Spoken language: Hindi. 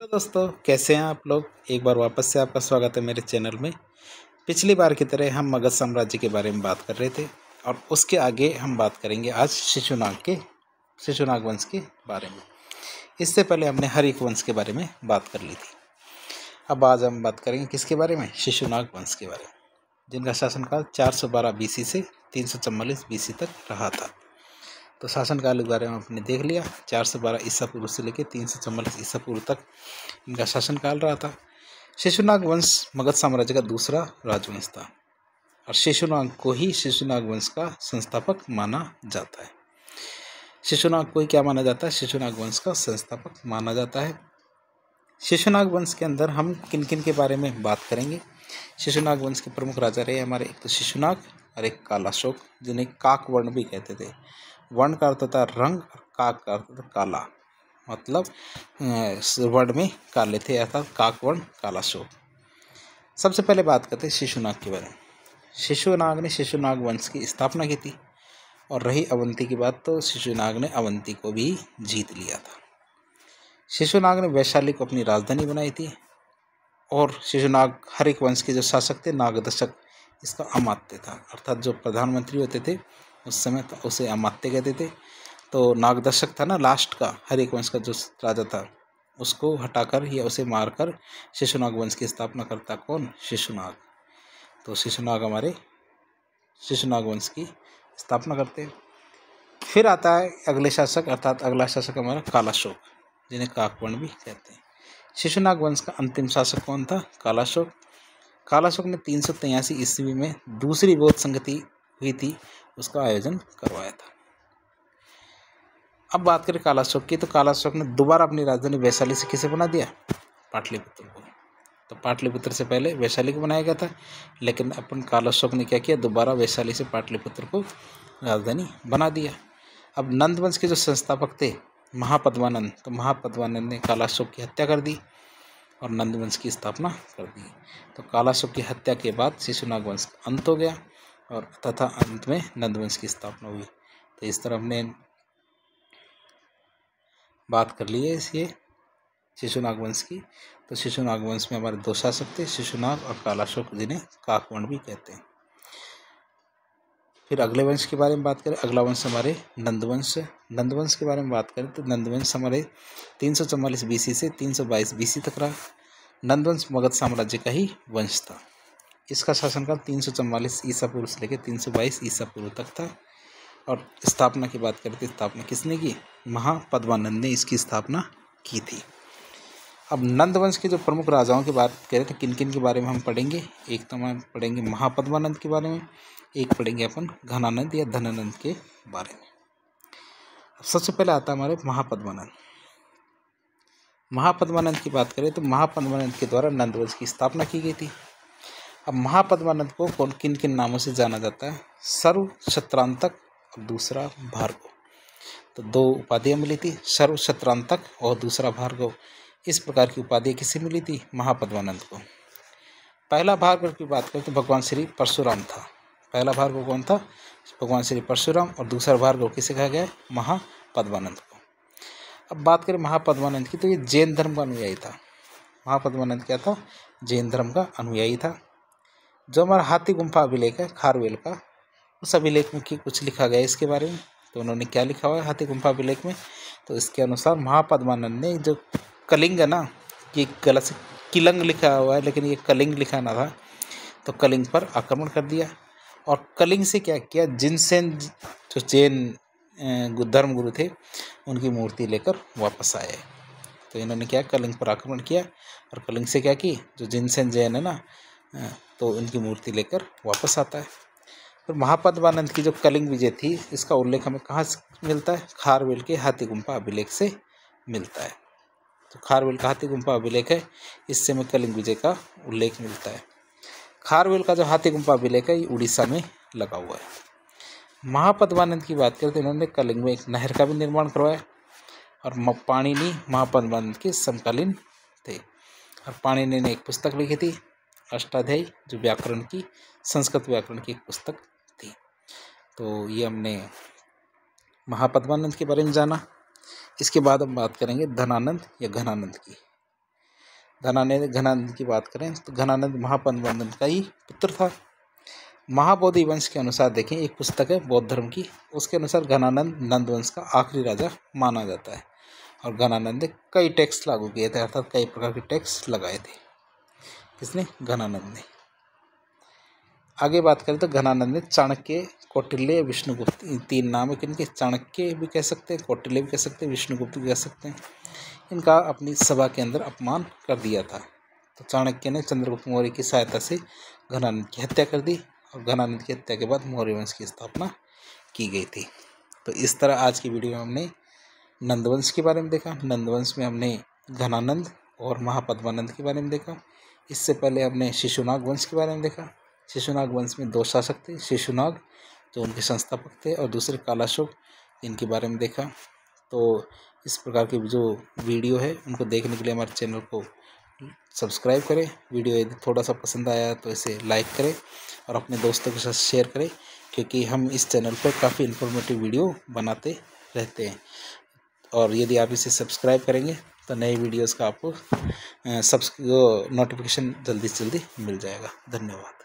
तो दोस्तों, कैसे हैं आप लोग। एक बार वापस से आपका स्वागत है मेरे चैनल में। पिछली बार की तरह हम मगध साम्राज्य के बारे में बात कर रहे थे और उसके आगे हम बात करेंगे आज शिशुनाग वंश के बारे में। इससे पहले हमने हरिक वंश के बारे में बात कर ली थी। अब आज हम बात करेंगे किसके बारे में, शिशुनाग वंश के बारे में, जिनका शासनकाल 412 बीसी से 344 बीसी तक रहा था। तो शासनकाल के बारे में आपने देख लिया। 412 ईसा पूर्व से लेकर 344 ईसा पूर्व तक इनका शासनकाल रहा था। शिशुनाग वंश मगध साम्राज्य का दूसरा राजवंश था और शिशुनाग को ही शिशुनाग वंश का संस्थापक माना जाता है। शिशुनाग को ही क्या माना जाता है, शिशुनाग वंश का संस्थापक माना जाता है। शिशुनाग वंश के अंदर हम किन किन के बारे में बात करेंगे। शिशुनाग वंश के प्रमुख राजा रहे हमारे, एक तो शिशुनाग और एक कालाशोक, जिन्हें काक वर्ण भी कहते थे। वर्ण का अर्थ था रंग और काक का अर्थ था काला, मतलब वर्ण में काले थे, अर्थात काक वर्ण कालाशोक। सबसे पहले बात करते हैं शिशुनाग के बारे में। शिशुनाग ने शिशुनाग वंश की स्थापना की थी और रही अवंती की बात, तो शिशुनाग ने अवंती को भी जीत लिया था। शिशुनाग ने वैशाली को अपनी राजधानी बनाई थी और शिशुनाग हरिक वंश के जो शासक थे, नागदशक, इसका अमात्य था, अर्थात जो प्रधानमंत्री होते थे उस समय तो उसे अमात्य कहते थे। तो नागदशक था ना लास्ट का, हरिक वंश का जो राजा था, उसको हटाकर या उसे मारकर शिशुनाग वंश की स्थापना करता कौन, शिशुनाग। तो शिशुनाग हमारे शिशुनाग वंश की स्थापना करते हैं। फिर आता है अगले शासक, अर्थात अगला शासक हमारा कालाशोक, जिन्हें काकवर्ण भी कहते हैं। शिशुनाग वंश का अंतिम शासक कौन था, कालाशोक। कालाशोक ने 383 ईस्वी में दूसरी बौद्ध संगति हुई थी, उसका आयोजन करवाया था। अब बात करें कालाशोक की, तो कालाशोक ने दोबारा अपनी राजधानी वैशाली से किसे बना दिया, पाटलिपुत्र को। तो पाटलिपुत्र से पहले वैशाली को बनाया गया था, लेकिन अपन कालाशोक ने क्या किया, दोबारा वैशाली से पाटलिपुत्र को राजधानी बना दिया। अब नंद वंश के जो संस्थापक थे महापद्मानंद, तो महापद्मानंद ने कालाशोक की हत्या कर दी और नंद वंश की स्थापना कर दी। तो कालाशोक की हत्या के बाद शिशुनाग वंश का अंत हो गया और तथा अंत में नंद वंश की स्थापना हुई। तो इस तरह हमने बात कर ली है ये शिशुनाग वंश की। तो शिशुनाग वंश में हमारे दो शासक थे, शिशुनाग और कालाशोक, जिन्हें काकवर्ण भी कहते हैं। फिर अगले वंश के बारे में बात करें, अगला वंश हमारे नंदवंश है। नंदवंश के बारे में बात करें तो नंदवंश हमारे 344 बीसी से 322 बीसी तक रहा। नंदवंश मगध साम्राज्य का ही वंश था। इसका शासनकाल 344 ईसा पूर्व से लेकर 322 ईसा पूर्व तक था। और स्थापना की बात करें तो स्थापना किसने की, महापद्मानंद ने इसकी स्थापना की थी। अब नंदवंश के जो प्रमुख राजाओं की बात करें तो किन किन के बारे में हम पढ़ेंगे। एक तो हम पढ़ेंगे महापद्मानंद के बारे में, एक पढ़ेंगे अपन घनानंद या धनानंद के बारे में। अब सबसे पहले आता है हमारे महापद्मानंद। महापद्मानंद की बात करें तो महापद्मानंद के द्वारा नंदवंश की स्थापना की गई थी। अब महापद्मानंद को कौन किन किन नामों से जाना जाता है, सर्व शत्रांतक और दूसरा भार्गव। तो दो उपाधियाँ मिली थी, सर्व शत्रांतक और दूसरा भार्गव। इस प्रकार की उपाधियाँ किसे मिली थी, महापद्मानंद को। पहला भार्गव की बात करें तो भगवान श्री परशुराम था। पहला भार्गव कौन था, भगवान श्री परशुराम, और दूसरा भार्गव किसे कहा गया है, महापद्मानंद को। अब बात करें महापद्मानंद की, तो ये जैन धर्म का अनुयायी था। महापद्मानंद क्या था, जैन धर्म का अनुयायी था। जो हमारा हाथी गुम्फा अभिलेख है खारवेल का, उस अभिलेख में कुछ लिखा गया है इसके बारे में। तो उन्होंने क्या लिखा हुआ है हाथी गुम्फा अभिलेख में, तो इसके अनुसार महापद्मानंद ने जो कलिंग है ना, ये गलत से किलंग लिखा हुआ है लेकिन ये कलिंग लिखा ना था, तो कलिंग पर आक्रमण कर दिया और कलिंग से क्या किया, जिनसेन जो जैन धर्म गुरु थे उनकी मूर्ति लेकर वापस आए। तो इन्होंने क्या, कलिंग पर आक्रमण किया और कलिंग से क्या की, जो जिनसेन जैन है ना, तो उनकी मूर्ति लेकर वापस आता है। फिर महापद्मानंद की जो कलिंग विजय थी, इसका उल्लेख हमें कहाँ से मिलता है, खारवेल के हाथी गुम्फा अभिलेख से मिलता है। तो खारवेल का हाथी गुम्फा अभिलेख है, इससे हमें कलिंग विजय का उल्लेख मिलता है। खारवेल का जो हाथी गुम्फा अभिलेख है ये उड़ीसा में लगा हुआ है। महापद्मानंद की बात करें तो इन्होंने कलिंग में एक नहर का भी निर्माण करवाया और पाणिनि महापद्मानंद के समकालीन थे। और पाणिनि ने एक पुस्तक लिखी थी अष्टाध्यायी, जो व्याकरण की, संस्कृत व्याकरण की एक पुस्तक थी। तो ये हमने महापद्मानंद के बारे में जाना। इसके बाद हम बात करेंगे धनानंद या घनानंद की। घनानंद की बात करें तो घनानंद महापद्मनंद का ही पुत्र था। महाबोधि वंश के अनुसार देखें, एक पुस्तक है बौद्ध धर्म की, उसके अनुसार घनानंद नंद वंश का आखिरी राजा माना जाता है। और घनानंद ने कई टैक्स लागू किए थे, अर्थात कई प्रकार के टैक्स लगाए थे। किसने? घनानंद ने। आगे बात करें तो घनानंद ने चाणक्य, कौटिल्य, विष्णुगुप्त, इन 3 नाम है किनके? चाणक्य भी कह सकते हैं, कौटिल्य भी कह सकते हैं, विष्णुगुप्त भी कह सकते हैं। इनका अपनी सभा के अंदर अपमान कर दिया था। तो चाणक्य ने चंद्रगुप्त मौर्य की सहायता से घनानंद की हत्या कर दी और घनानंद की हत्या के बाद मौर्य वंश की स्थापना की गई थी। तो इस तरह आज की वीडियो में हमने नंदवंश के बारे में देखा। नंदवंश में हमने घनानंद और महापद्मानंद के बारे में देखा। इससे पहले हमने शिशुनाग वंश के बारे में देखा। शिशुनाग वंश में 2 शासक थे, शिशुनाग जो उनके संस्थापक थे और दूसरे कालाशोक, इनके बारे में देखा। तो इस प्रकार की जो वीडियो है उनको देखने के लिए हमारे चैनल को सब्सक्राइब करें। वीडियो यदि थोड़ा सा पसंद आया तो इसे लाइक करें और अपने दोस्तों के साथ शेयर करें, क्योंकि हम इस चैनल पर काफ़ी इन्फॉर्मेटिव वीडियो बनाते रहते हैं। और यदि आप इसे सब्सक्राइब करेंगे तो नए वीडियोस का आपको नोटिफिकेशन जल्दी से जल्दी मिल जाएगा। धन्यवाद।